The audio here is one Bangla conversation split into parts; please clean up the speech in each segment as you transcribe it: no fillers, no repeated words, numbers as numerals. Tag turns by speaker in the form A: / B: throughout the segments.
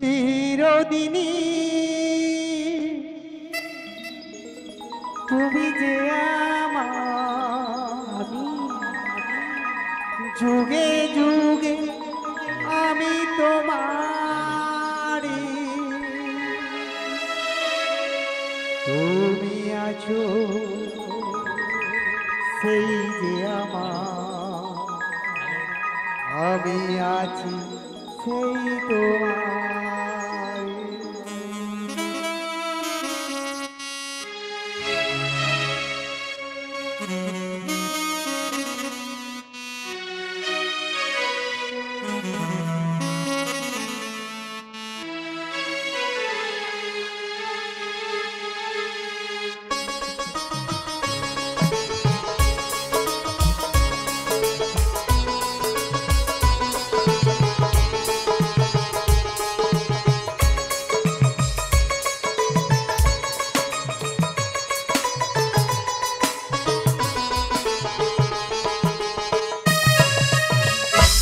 A: চিরদিনই তুমি যে আমার, যুগে যুগে আমি তোমারি, তুমি আছো সেই যে আমার, আমি আছি সেই তোমার।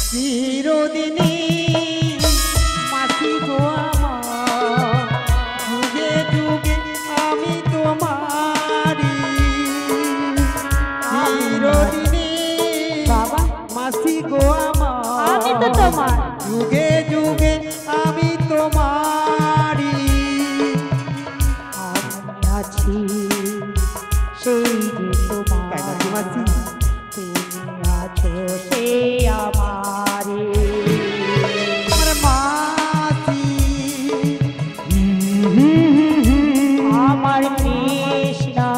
A: চিরদিনই মাসি গো আমার, যুগে যুগে আমি তোমারি, চিরদিনই
B: বাবা
A: মাসি গো আমার,
B: আমি তো তোমার,
A: যুগে যুগে আমি তোমারি,
B: আমি আছি সেই যে তোমার।
A: তাই নাকি মাসি?
B: তুমি আছো সেই আমারে,
A: আমার মাসি
B: আমার কৃষ্ণা,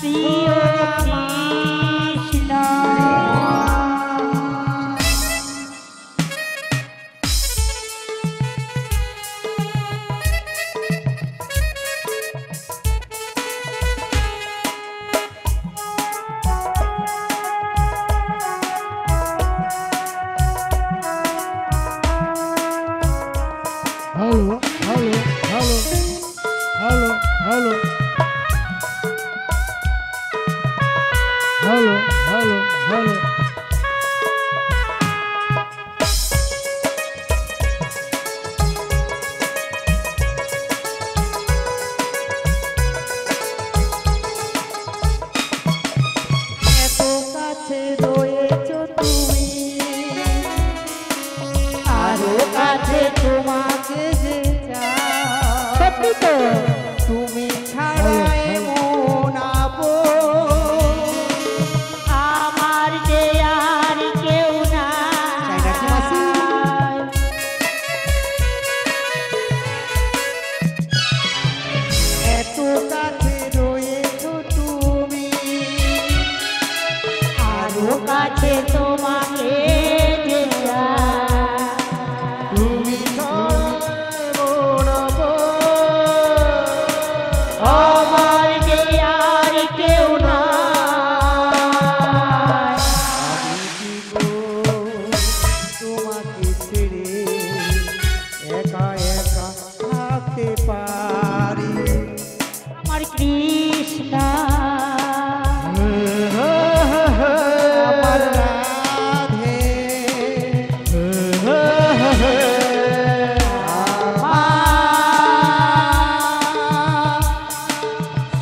B: প্রিয় Krishna.
C: Hello, hello, hello, hello, hello, hello, hello, hello.
A: এত কাছে রয়েছো তুমি, আরো কাছে তোমাকে যে চাই,
B: সত্যি তো
A: তুমি ছাড়া এমন আপন
B: আমার যে আর কেউ
A: তাই নাকি মাসি?
B: নাই।
A: এত কাছে রয়েছো তুমি,
B: আরো কাছে তোমাকে যে চাই।
A: তুমি ছাড়া এমন আপন
B: আমার যে আর কেউ নাই।
A: আমি কি গো তোমাকে ছেড়ে একা একা থাকতে পারি?
B: আমার কৃষ্ণা,
A: আমার রাধে, আমার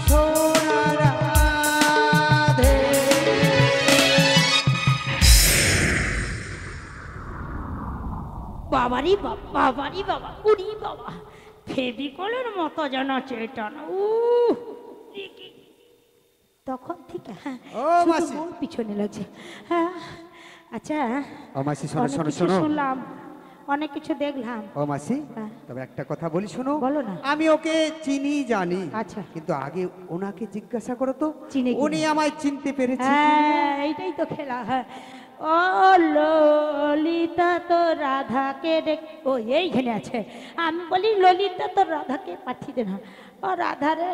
A: সোনা রাধে।
B: বাবারি বাবা, বাবারি বাবা, উড়ি বাবা, ফেবিকলের মতো যেন চেটা না। তখন থেকে হ্যাঁ
A: ও
B: শুধু
A: মাসি।
B: ওর পিছনে লাগছে। হ্যাঁ আচ্ছা,
A: ও মাসি শোনো
B: অনেক
A: শোনো
B: কিছু
A: শোনো,
B: শুনলাম, অনেক কিছু দেখলাম।
A: ও মাসি
B: হ্যাঁ।
A: তবে একটা কথা বলি শোনো,
B: বলো না।
A: আমি ওকে চিনি জানি,
B: আচ্ছা।
A: কিন্তু আগে ওনাকে জিজ্ঞাসা করো তো
B: চিনে কিনা?
A: উনি আমায় চিনতে পেরেছে?
B: হ্যাঁ এইটাই তো খেলা। হ্যাঁ ও ললিতা তো রাধাকে ও এইখানে আছে। আমি বলি ললিতা তো রাধাকে পাঠিয়ে দে না। ও রাধারে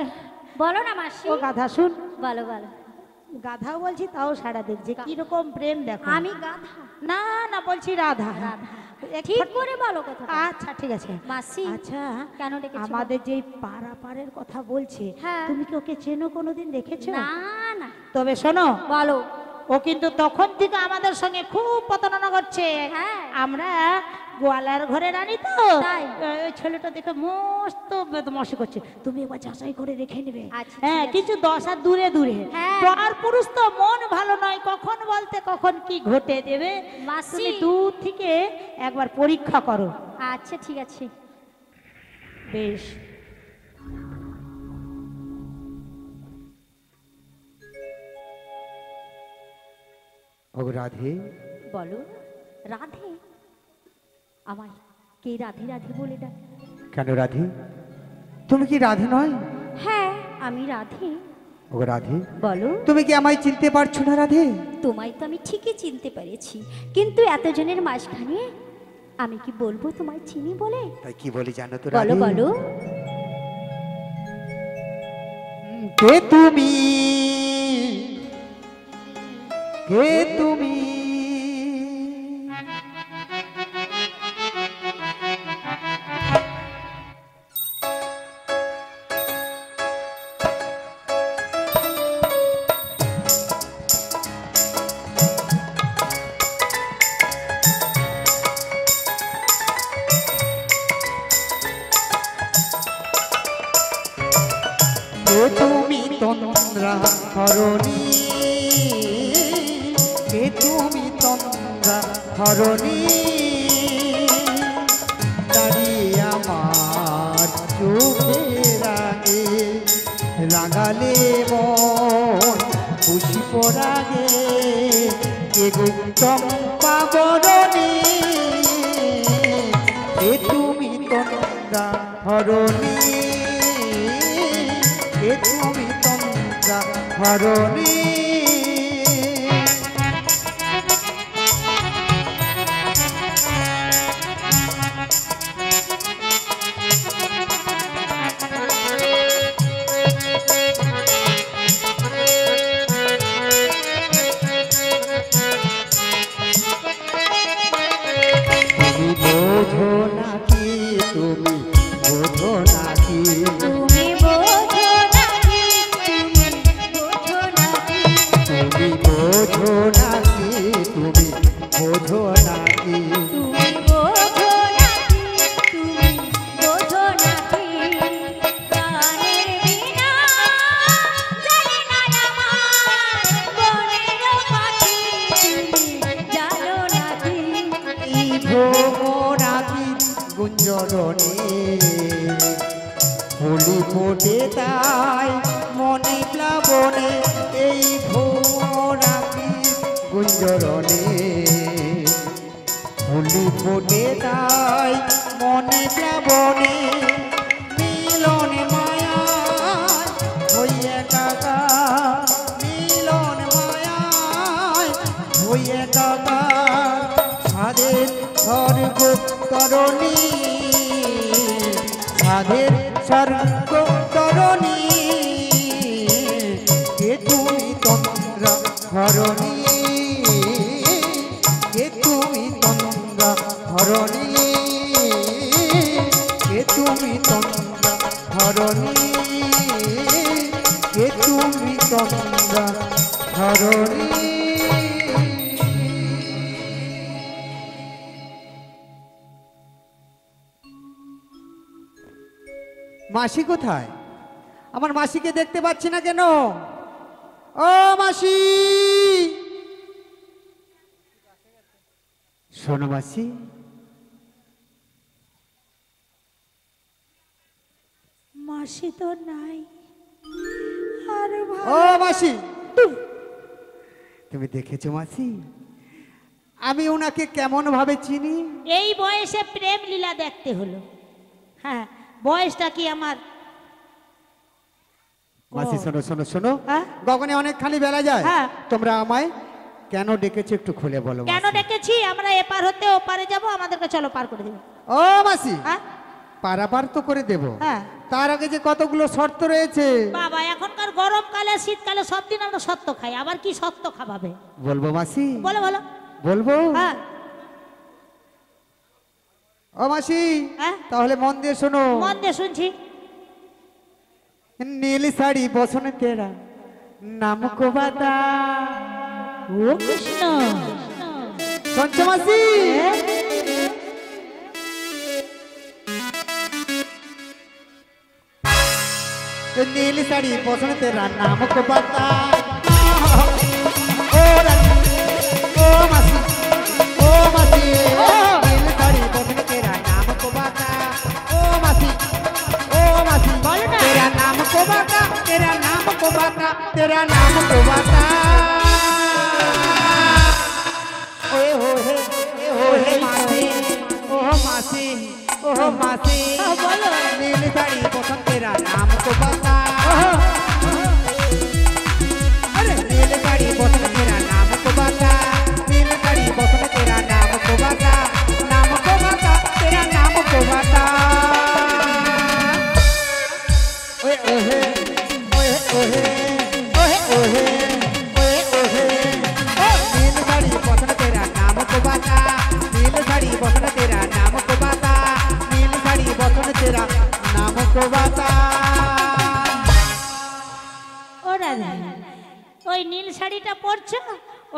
D: বলো না মাসি।
B: ও গাধা শুন,
D: বলো বলো।
B: গাধাও বলছি তাও সাড়া দিচ্ছে, কিরকম প্রেম দেখো।
D: আমি গাধা?
B: না না বলছি রাধা।
D: রাধা।
B: এক
D: ঠিক
B: ফট-
D: করে বলো কথা।
B: আচ্ছা ঠিক আছে
D: মাসি
B: আচ্ছা,
D: কেন ডেকেছো?
B: আমাদের যে পাড়া পাড়ের কথা বলছে,
D: হ্যাঁ।
B: তুমি কি ওকে চেনো, কোনোদিন দেখেছো?
D: না
B: তবে শোনো,
D: বলো।
B: ও কিন্তু তখন থেকে আমাদের সঙ্গে খুব প্রতারণা করছে।
D: হ্যাঁ।
B: আমরা গোয়ালার ঘরে রানী তো,
D: তাই?
B: ওই ছেলেটা দেখে মস্ত বদমাশি করছে, তুমি একবার যাচাই করে রেখে নেবে।
D: আচ্ছা, ঠিক
B: হ্যাঁ,
D: আছে।
B: কিছু 10 হাত দূরে দূরে।
D: হ্যাঁ।
B: পর পুরুষ তো মন ভালো নয়, কখন বলতে কখন কি ঘটে দেবে।
D: মাসি।
B: তুমি দূর থেকে একবার পরীক্ষা করো।
D: আচ্ছা ঠিক আছে।
B: বেশ।
A: ও রাধে,
D: বলো। রাধে? আমায় কে রাধে রাধে বলে ডাকে?
A: কেন রাধে, তুমি কি রাধে নয়?
D: হ্যাঁ আমি রাধে।
A: ও রাধে,
D: বলো।
A: তুমি কি আমায় চিনতে পারছো না রাধে?
D: তোমায় তো আমি ঠিকই চিনতে পেরেছি, কিন্তু এতজনের মাঝখানে আমি কি বলবো তোমায় চিনি বলে?
A: তাই কি বলি জানো তো
D: বলো
A: রাধে?
D: বলো।
A: কে তুমি, কে তুমি? কে তুমি তন্দ্রা হরণী, কে তুমি তন্দ্রা হরণী? দাঁড়িয়ে আমার চোখের আগে রাগালে মন খুশি পরাগে, কে গো চম্পা বরণী? কে তুমি তন্দ্রা হরণী, কে তুমি তন্দ্রা হরণী? তুমি বোঝো নাকি, তুমি বোঝো নাকি?
D: তুমি বোঝো নাকি, তুমি বোঝো নাকি?
A: তুমি বোঝো নাকি, তুমি বোঝো নাকি?
D: তুমি বোঝো নাকি, তুমি বোঝো নাকি? প্রাণের বিনা জানি না আমার বনের পাখি, তুমি জানো নাকি?
A: এই ভ্রমরাগি গুঞ্জরণে হোলি ফোটে তাই মনে প্লাবনে, এই ভ্রমরাগি গুঞ্জরণে হোলি ফোটে তাই মনে প্লাবনে, মিলনে মায়া হইয়া কাকা, মিলন মায়া হইয়া কাকা, সাধের স্বর্গ তরণী, সাধের স্বর্গ তরণী। কে তুমি তন্দ্রা হরণী, কে তুমি তন্দ্রা হরণী, কে তুমি তন্দ্রা হরণী, কে তুমি তন্দ্রা হরণী? মাসি কোথায়? আমার মাসিকে দেখতে পাচ্ছি না কেন? ও মাসি, শোনো মাসি,
B: মাসি তো নাই। আর
A: ও মাসি, তুমি দেখেছো মাসি আমি ওনাকে কেমন ভাবে চিনি?
B: এই বয়সে প্রেম লীলা দেখতে হলো। হ্যাঁ, বয়সটা কি আমার?
A: মাসি শোনো শোনো শোনো,
B: হ্যাঁ?
A: গগনে অনেকখানি বেলা যায়,
B: হ্যাঁ।
A: তোমরা আমায় কেন ডেকেছো একটু খুলে বলো
B: কেন
A: মাসি।
B: ডেকেছি? আমরা এপার হতে ওপারে যাব, আমাদেরকে চলো পার করে দেবে।
A: ও মাসি,
B: হ্যাঁ
A: পারাপার তো করে দেব,
B: হ্যাঁ।
A: তার আগে যে কতগুলো শর্ত রয়েছে।
B: বাবা, এখনকার গরমকালে শীতকালে সব দিন আমরা সত্য খাই, আবার কি সত্য খাবাবে?
A: বলবো মাসি?
B: বলো বলো।
A: বলবো?
B: হ্যাঁ
A: ও মাসি,
B: হ্যাঁ?
A: তাহলে মন দিয়ে শোনো।
B: মন দিয়ে শুনছি।
A: নীল শাড়ি বসনে তেরা, নামকো বাতা।
B: ও কৃষ্ণ,
A: শুনছো মাসি? নীল শাড়ি পছন্দ তেরা নামকো বাতা। ও রানী, ও মাসি, ও মাসি, নীল শাড়ি পছন্দ তেরা নামকো বাতা। ও মাসি, ও মাসি,
B: বলো না।
A: তেরা নামকো বাতা, তেরা নামকো বাতা, তেরা নামকো বাতা। ओए हो हे मासी, ओ मासी, ओ मासी,
B: बोलो।
A: नील साड़ी पसंद तेरा नाम को बता। अरे नील साड़ी पसंद तेरा नाम को बता, नील साड़ी पसंद तेरा नाम को बता, नाम को बता, तेरा नाम को बता। ओए ओहे, ओए ओहे, ओए ओहे, ओए ओहे, नील साड़ी पसंद तेरा नाम को बता, नील साड़ी पसंद तेरा नाम को बता, नील साड़ी पसंद तेरा नाम को बता।
B: ও রাধা, ওই নীল শাড়িটা পরছো,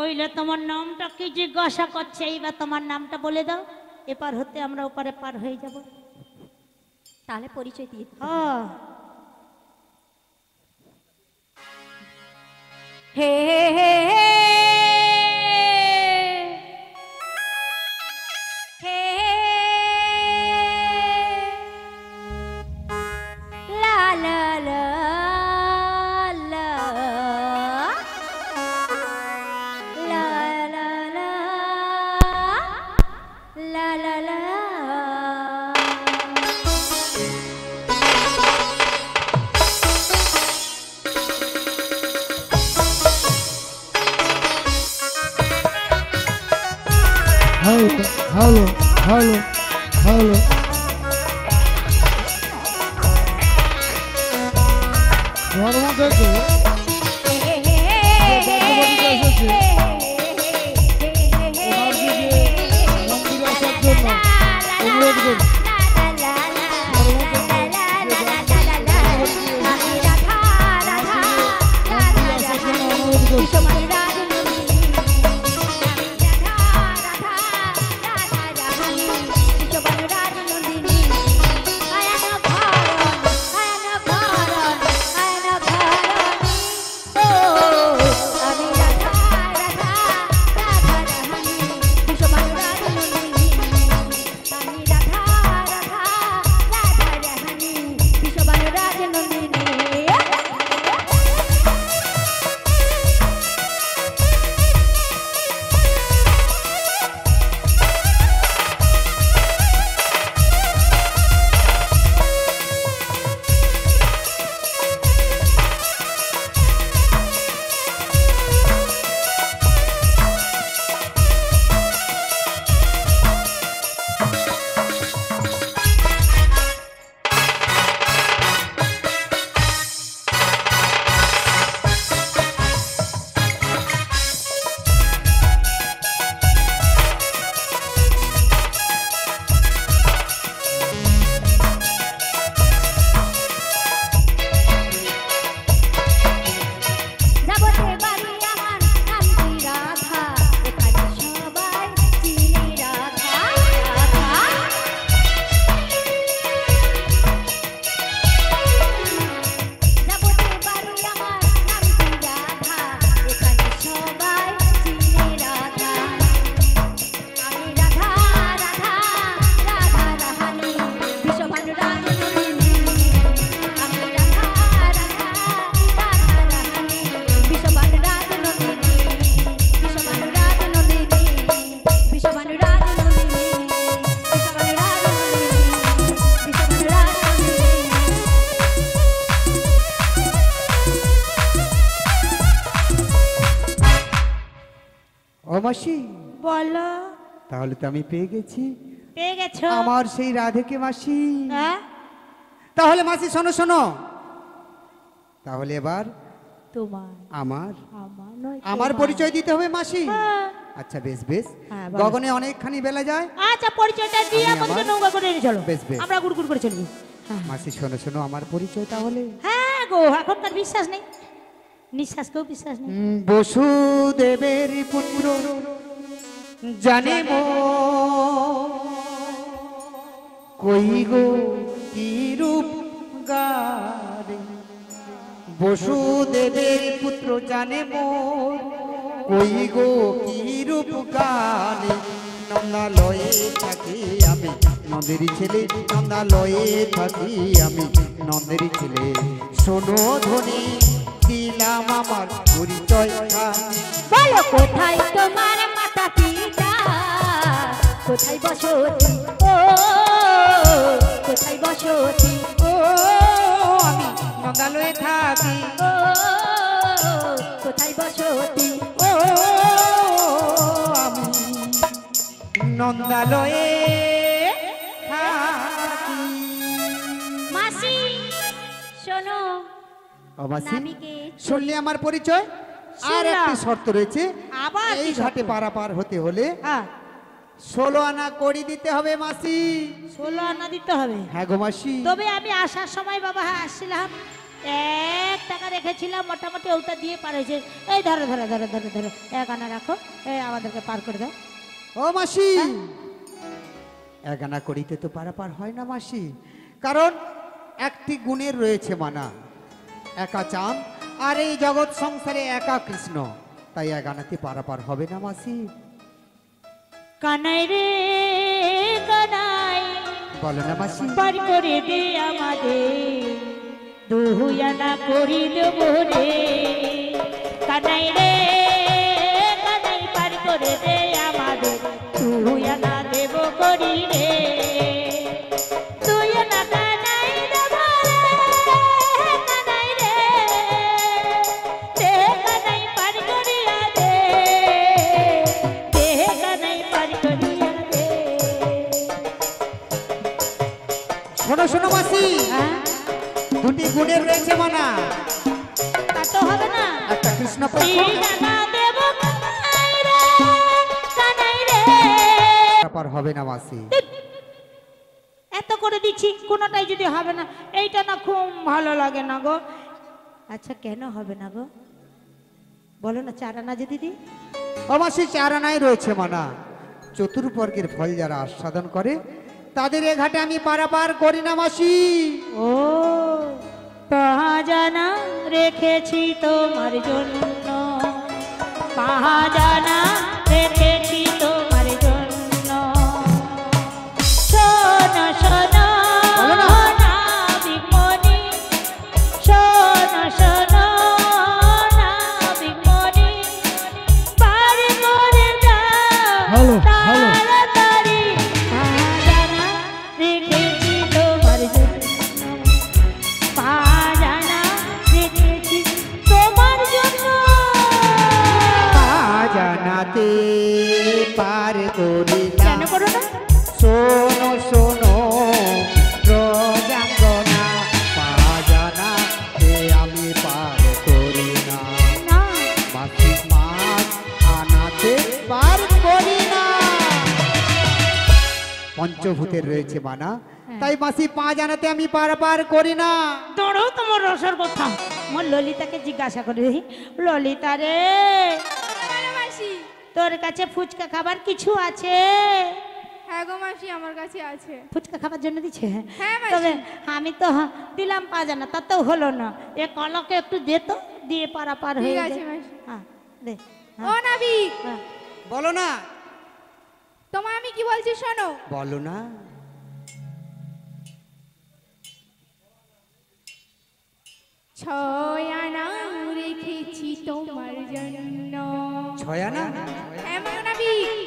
B: ওইলে তোমার নামটা কি জিজ্ঞাসা করছে, এইবার তোমার নামটা বলে দাও, এপার হতে আমরা ওপারে পার হয়ে যাব।
D: তাহলে পরিচয় দিয়ে দিই।
B: হ্যাঁ,
D: হে হে হে হে হে লা লা লা লা লা লা লা লা লা।
C: হ্যালো হ্যালো হ্যালো হ্যালো ঘর মধ্যে তো মন্দিরে আসার জন্য অনুরোধ করি।
A: ও মাসি,
B: বলো।
A: তাহলে তো আমি পেয়ে গেছি
B: পেয়ে গেছো?
A: আমার সেই রাধেকে মাসি।
B: হ্যাঁ,
A: তাহলে মাসি শোনো শোনো, তাহলে এবার
B: তোমার
A: আমার
B: আমার নয়
A: আমার
B: তোমার।
A: পরিচয় দিতে হবে মাসি।
B: হ্যাঁ।
A: আচ্ছা বেশ বেশ,
B: হ্যাঁ, বলো।
A: গগনে অনেকখানি বেলা যায়।
B: আচ্ছা, পরিচয়টা দিয়ে
A: আমি
B: আমাদের
A: আমার-
B: নৌকা করে নিয়ে চলো,
A: বেশ, বেশ।
B: আমরা গুড় গুড় করে চলি। হ্যাঁ।
A: মাসি শোনো শোনো আমার পরিচয় তাহলে।
B: হ্যাঁ গো, এখনকার বিশ্বাস নেই, নিঃশ্বাসকেও বিশ্বাস নেই।
A: বসুদেবের পুত্র জানে মো কই গো কি রূপ গারে, বসুদেবের পুত্র জানে মো কই গো কি রূপ গানে, নন্দালয়ে থাকি আমি নন্দেরই ছেলে, নন্দালয়ে থাকি আমি নন্দেরই ছেলে, শোনো ধ্বনি দিলাম আমার পরিচয়।
D: বলো কোথায় তোমার মাতা পিতা, কোথায় বসতি, ও কোথায় বসতি,
A: ও আমি নন্দালয়ে থাকি,
D: ও কোথায় বসতি,
A: ও আমি নন্দালয়ে থাকি।
D: মাসি শোনো,
A: মাসি
D: নাবিকে
A: শুনলে আমার পরিচয়? আর
B: শুনলাম।
A: একটি শর্ত রয়েছে,
B: আবার
A: এই
B: কি
A: ঘাটে
B: শর্ত?
A: পারাপার হতে হলে
B: হ্যাঁ
A: 16 আনা কড়ি দিতে হবে মাসি।
B: 16 আনা দিতে হবে।
A: হ্যাঁ গো মাসি।
B: তবে আমি আসার সময় বাবা হ্যাঁ আসছিলাম 1 টাকা রেখেছিলাম, মোটামুটি ওটা দিয়ে পার হয়েছে। এই ধরো ধরো ধরো ধরো ধরো 1 আনা রাখো, এই আমাদেরকে পার করে দাও।
A: ও মাসি, 1 আনা কড়িতে তো পারাপার হয় না মাসি, কারণ একটি গুণের রয়েছে মানা, একা চাঁদ আর এই জগৎ সংসারে একা কৃষ্ণ, তাই 1 আনাতে পারাপার হবে না মাসি।
B: কানাই রে কানাই,
A: বলো না মাসি।
B: পার করে দে আমাদের, 2 আনা করি দেব রে। কানাই রে কানাই, পার করে দে আমাদের, 2 আনা দেব করি রে। 2 আনা কানাই দেব রে, কানাই রে, দে কানাই পার করিয়া দে, দে কানাই পার করিয়া দে।
A: শোনো শোনো মাসি,
B: হ্যাঁ,
A: দুটি গুণের রয়েছে মানা,
B: তা তো হবে না।
A: একটা কৃষ্ণ পক্ষ,
B: ঠিকানা দেব কানাই রে, কানাই রে।
A: পারাপার হবে না মাসি।
B: এত করে দিচ্ছি কোনোটাই যদি হবে না, এইটা না খুব ভালো লাগে না গো। আচ্ছা কেন হবে না গো বলো না, 4 আনা যদি দিই?
A: ও মাসি, 4 আনাই রয়েছে মানা, চতুর্বর্গের ফল যারা আস্বাদন করে তাদের এ ঘাটে আমি পারাপার করি না মাসি।
B: ও পাহাজানা রেখেছি তোমার জন্য, পাহাজানা রেখেছি তোমার জন্য। শোনো শোনো
A: বলো না।
B: নাবিকমণি, শোনো শোনো নাবিকমণি, পার করে দাও
C: হ্যালো, হ্যালো।
B: তাড়াতাড়ি, পাহাজানা রেখেছি তোমার জন্য, পাহাজানা রেখেছি তোমার জন্য।
A: জানাতে পার করি না,
B: কেন করো না?
A: শোনো শোনো প্রজাঙ্গনা, জানাতে আমি পার করি না,
B: না
A: মাসিক মাস আনাতে পার করি না। পঞ্চভূতের রয়েছে মানা, তাই মাসি 5 আনাতে আমি পারাপার করি না।
B: তোরও তোমার রসর কথা। আমার ললিতাকে জিজ্ঞাসা করে দেখি, ললিতা রে
E: মাসি।
B: তোর কাছে ফুচকা খাবার কিছু আছে?
E: হ্যাঁ গো মাসি, আমার কাছে আছে।
B: ফুচকা খাবার জন্য দিচ্ছে?
E: হ্যাঁ মাসি।
B: তবে আমি তো দিলাম 5 আনা, তাতেও হলো না। এ কলাকে একটু দে তো, দিয়ে পারাপার হয়ে
E: ঠিক
B: যায়।
E: আছে মাসি।
B: হ্যাঁ দে।
E: ও নাবিক,
B: হ্যাঁ।
A: বলো না।
E: তোমায় আমি কি বলছি শোনো।
A: বলো না।
E: 6 আনা রেখেছি তোমার জন্য।
A: 6 আনা?
E: হ্যাঁ গো নাবিক,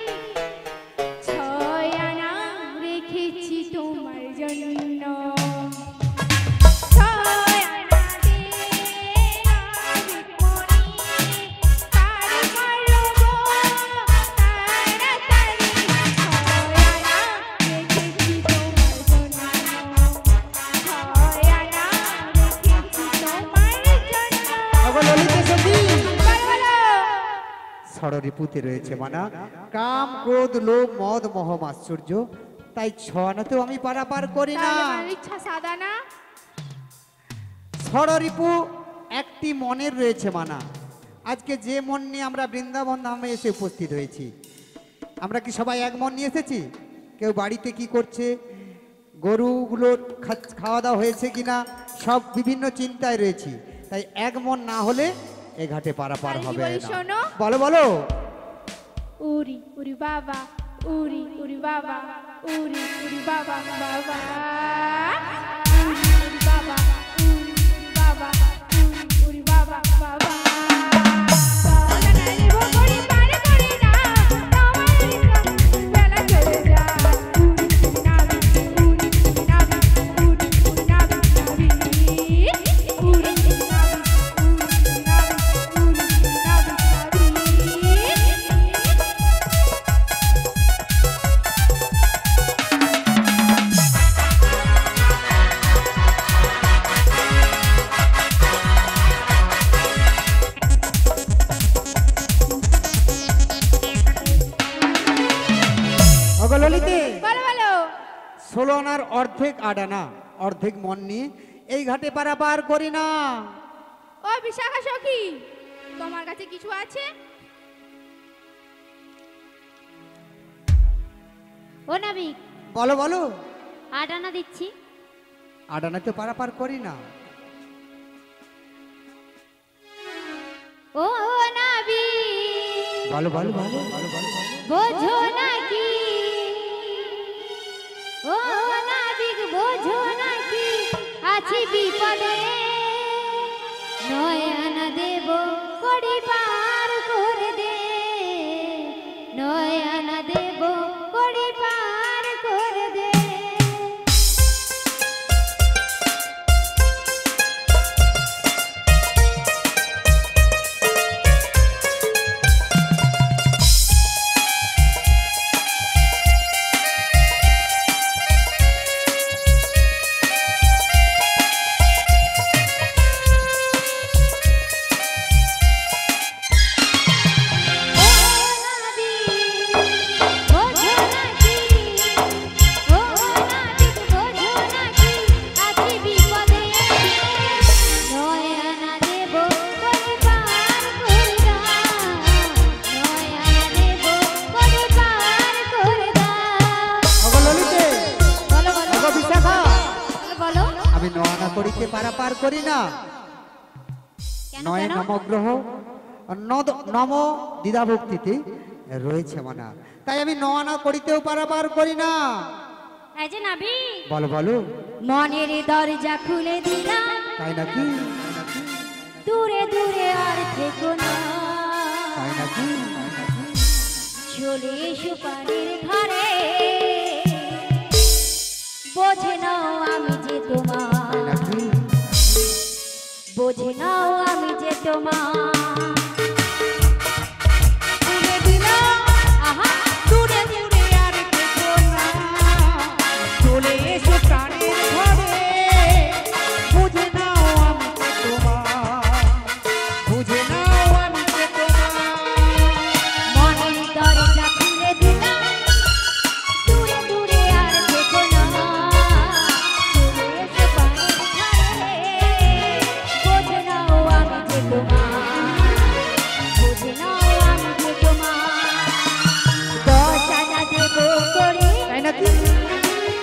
E: 6 আনা রেখেছি তোমার জন্য। 6 আনা দে নাবিকমণি, পার করো গো তাড়াতাড়ি। 6 আনা রেখেছি তোমার জন্য, 6 আনা রেখেছি তোমার জন্য।
A: আগো ললিতা সখী,
E: বলো বলো।
A: ষড়রিপুতে রয়েছে মানা, কাম ক্রোধ লোভ মদ মোহ মাৎসর্য, তাই 6 আনাতেও আমি পারাপার করি না।
E: তাহলে আমার ইচ্ছা সাদা না?
A: ষড়রিপু একটি মনের রয়েছে মানা। আজকে যে মন নিয়ে আমরা বৃন্দাবন ধামে এসে উপস্থিত হয়েছি, আমরা কি সবাই এক মন নিয়ে এসেছি? কেউ বাড়িতে কি করছে, গরুগুলোর খাওয়া দাওয়া হয়েছে কিনা, সব বিভিন্ন চিন্তায় রয়েছি। তাই এক মন না হলে এ ঘাটে পারাপার
E: আর কি
A: হবে
E: বলি
A: না।
E: শোনো?
A: বলো বলো।
E: উরি উরি বাবা, উরি উরি বাবা, উরি উরি বাবা বাবা, উরি উরি বাবা, উরি উরি বাবা, উরি উরি বাবা বাবা। বাগানের বগড়ি পার করি না, তোমার বেলা চলে যায়। উরি উরি নাবি, উরি উরি নাবি, উরি উরি নাবি নাবি, উরি উরি নাবি, উরি উরি নাবি, উরি উরি নাবি
A: ওগো ললিতে,
E: বলো বলো।
A: 16 আনার অর্ধেক আডানা, অর্ধেক মন নিয়ে এই ঘাটে পারাপার করি না।
E: ও বিশাখা সখী, তোমার কাছে কিছু আছে?
B: ও নাবিক,
A: বলো বলো।
B: 8 আনা দিচ্ছি।
A: আডানা তো পারাপার করি না।
B: ও নাবিক,
A: বলো বলো বলো বলো বলো।
B: বোঝো নাকি, ও নাবিক বোঝো নাকি আছি বিপদে, নয়না দেব কড়ি পার করে দে, নয়না দেব কড়ি পার করে দে।
A: ওগো ললিতে,
B: বলো বলো
A: ওগো বিশাখা,
B: বলো।
A: আমি নয়না করিতে পারাপার করি না।
B: কেন
A: নয়
B: কেন?
A: নবগ্রহ নম দ্বিধাভক্তিতে রয়েছে মানা, তাই আমি নয়না করিতেও পারাপার করি না।
B: এই যে নাবিক,
A: বলো বলো।
B: মনের দরজা খুলে দিলাম,
A: তাই নাকি?
B: দূরে দূরে আর থেকো না,
A: তাই নাকি?
B: চলে এসো পানির ঘরে, বোঝে নাও আমি যে
A: তাই
B: তোমার,
A: নাকি?
B: বোঝে নাও আমি যে তোমার।
A: তুলে দিলাম
B: আহা,
A: দূরে দূরে আর থেকো না, চলে এসো প্রাণের ঘরে, বুঝে নাও আমি যে তোমার, বুঝে নাও আমি যে তোমার।
B: মনের দরজা খুলে দিলাম, দূরে দূরে আর থেকো না, চলে এসো পানির ঘরে, বোঝে নাও আমি যে তোমার, বোঝে নাও আমি যে তোমার। 10 আনা দেবো করে,
A: তাই নাকি?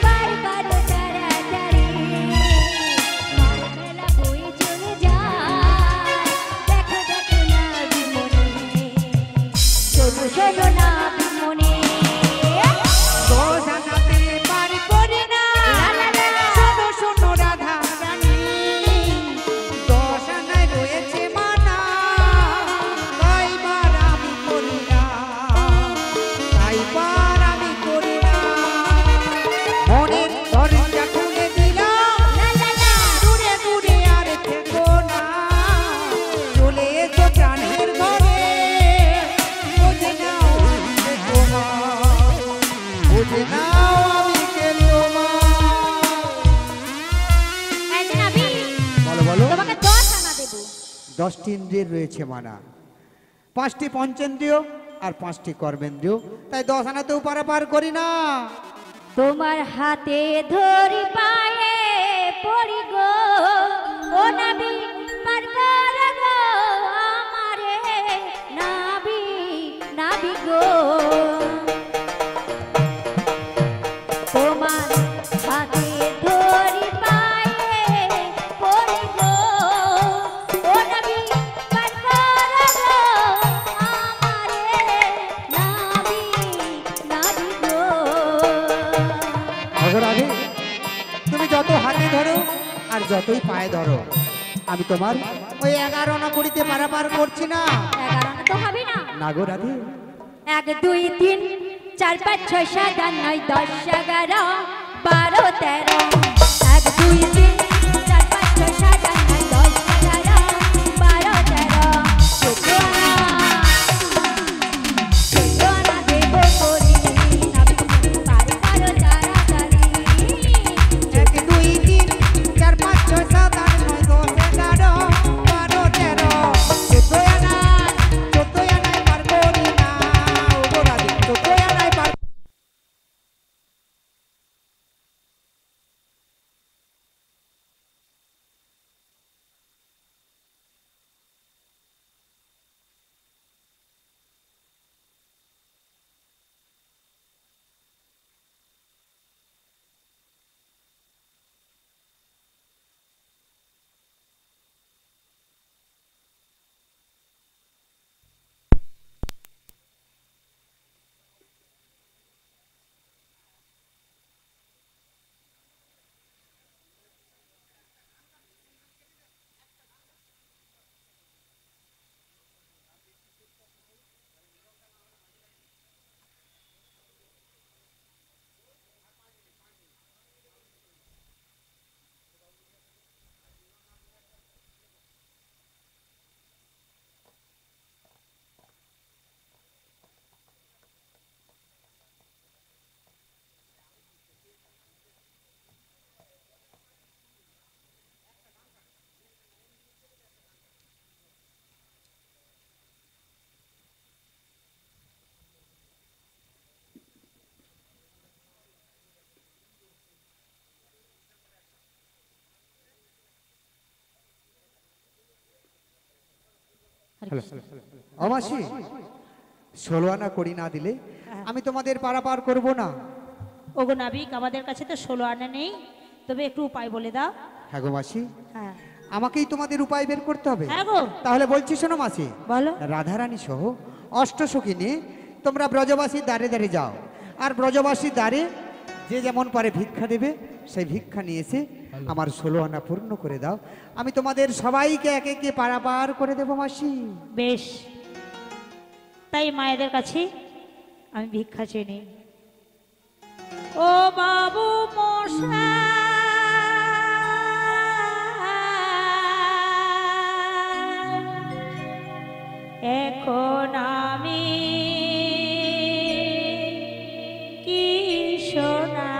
B: বারবার তাড়াতাড়ি, মার মেলা বয়ে চলে যায়, দেখো দেখো না বিমনে, শোনো শোনো না বিমনে।
A: দোষ আনাতে পারি করি না, শোনো শোনো রাধা রানী, দোষ আনায় রয়েছে মানা, তাইবার আমি করি না, তাইবার আমি করি না। মনের দরজা খুলে দিলাম, দূরে দূরে আর থেকো না, চলে এসো প্রাণের ঘরে, বুঝে নাও আমি যে তোমার, বুঝে নাও আমি যে তোমার।
B: এই যে নাবিক,
A: বলো বলো।
B: তোমাকে 10 আনা দেবো।
A: 10টি ইন্দ্রিয় রয়েছে মানা, 5টি পঞ্চেন্দ্রিয় আর 5টি কর্মেন্দ্রিয়, তাই 10 আনাতেও পারাপার করি না।
B: তোমার হাতে ধরি পায়ে পড়ি গো, ও নাবিক পার
A: যতই পায়ে ধরো আমি তোমার ওই 11 না কুড়িতে পারাপার করছি না।
D: 11 তো হবে না।
A: না গো রাধে।
D: 1 2 3 4 5 6 7 8 9 10 11 12 13 1 2 3 4 5 6 7 8 9 10 11 12 13 চোদ্দনা দেব করি আমি পার করো তাড়াতাড়ি।
A: 1 2 3 4 5 6 7 8 9 10 11 12 13 14 আনায় পার করি না। ও গো রাধে 14 আনায় পার। অমাসি 16 আনা করি না দিলে আমি তোমাদের পারাপার করব না।
B: ওগো নাবিক, আমাদের কাছে তো 16 আনা নেই, তবে একটু উপায় বলে দাও।
A: হ্যাঁ গো মাসি,
B: হ্যাঁ
A: আমাকেই তোমাদের উপায় বের করতে হবে।
B: হ্যাঁ গো,
A: তাহলে বলছি শোনো মাসি,
B: বলো।
A: রাধারানী সহ অষ্টসখী নিয়ে তোমরা ব্রজবাসীর দ্বারে দ্বারে যাও, আর ব্রজবাসীর দ্বারে যে যেমন পারে ভিক্ষা দেবে, সেই ভিক্ষা নিয়ে এসে আমার 16 আনা পূর্ণ করে দাও। আমি তোমাদের সবাইকে একে একে পারাপার করে দেবো মাসি।
B: বেশ, তাই মায়েদের কাছে আমি ভিক্ষা চেয়ে নিই। ও বাবু মশাই, এখন আমি কি শোনা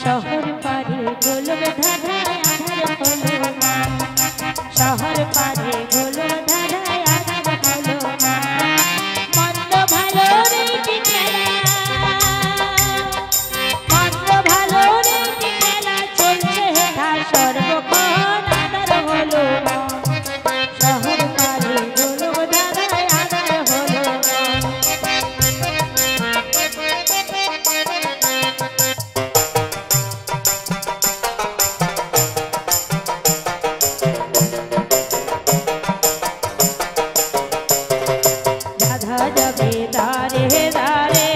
B: শহর পারে গোলক ধাঁধায় আধার হলো না, শহর পারে গোলক ধাঁধায় আধার হলো না, মন্দ ভালো রীতি খেলা, মন্দ ভালো রীতি খেলা চলছে হেথা সর্বক্ষণ আধার হলো না, শহর পারে গোলক ধাঁধায় আধার হলো না। রাধা যাবে দারে দারে,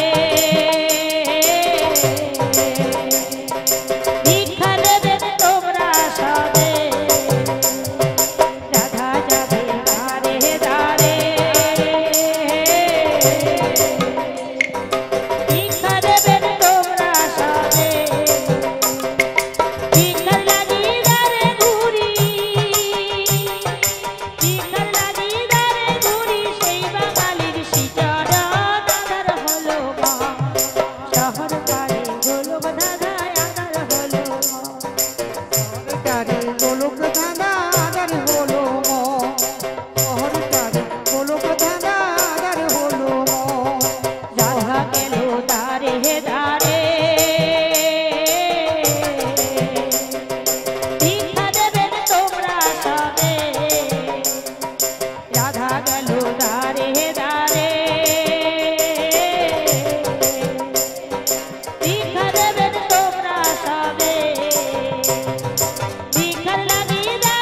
B: ভিক্ষা দেবেন তোমরা সবে, রাধা যাবে দারে দারে, ভিক্ষা দেবেন তোমরা সবে, ভিক্ষার লাগি দারে ঘুরি, ভিক্ষার লাগি দারে ঘুরি, সেই বাঙালির সিটার আধার হলো মা, শহর পারে গোলক ধাঁধায় আধার হলো মা।
A: সরকারি গোলক ধাঁধা আধার হলো মো, সরকারি গোলক ধাঁধা আধার হলো মো।
B: রাধা গেল দারে দারে, ভিক্ষা দেবেন তোমরা সবে, রাধা গেল দারে দারে, ভিক্ষা দেবেন তোমরা সবে, ভিক্ষার লাগি দারে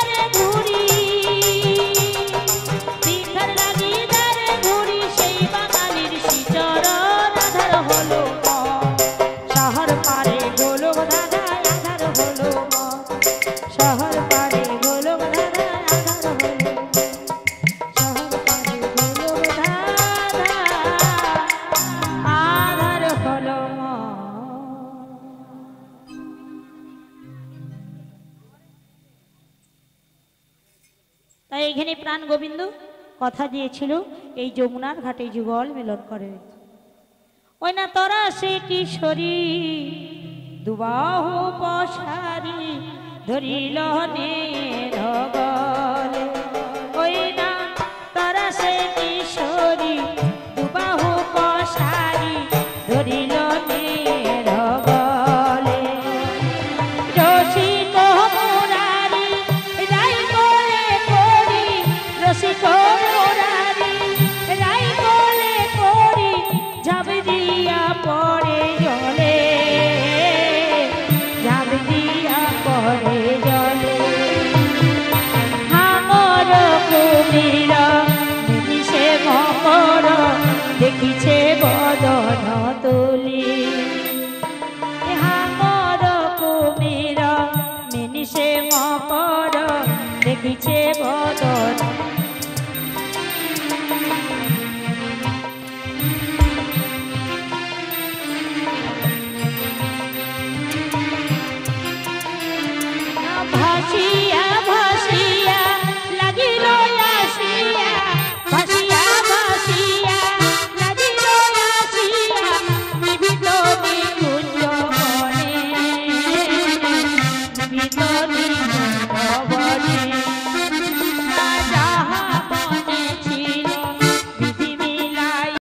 B: শহর পারে গোলক ধাঁধা আধার হলো শহর পারে গোলক ধাঁধা আধার হলো তাই এখানে প্রাণ গোবিন্দ কথা দিয়েছিল এই যমুনার ঘাটে যুগল মিলন করে ওই না তোরা সে কিশোরী দুবাহু পশারি ধরিল গলে ওই না তোরা সে কিশোরী দুবাহু পশারি ধরিল গলে রসিক মুরারি রাই করে করি রসিক মুরারি রাই করে করি ঝাঁপ দিয়া পড়ে জলে ঝাঁপ দিয়া পড়ে জলে হাঙর কুমির মিলিছে মকর দেখিছে বদন তুলি হাঙর কুমির মিনিষে মকর দেখিছে বদন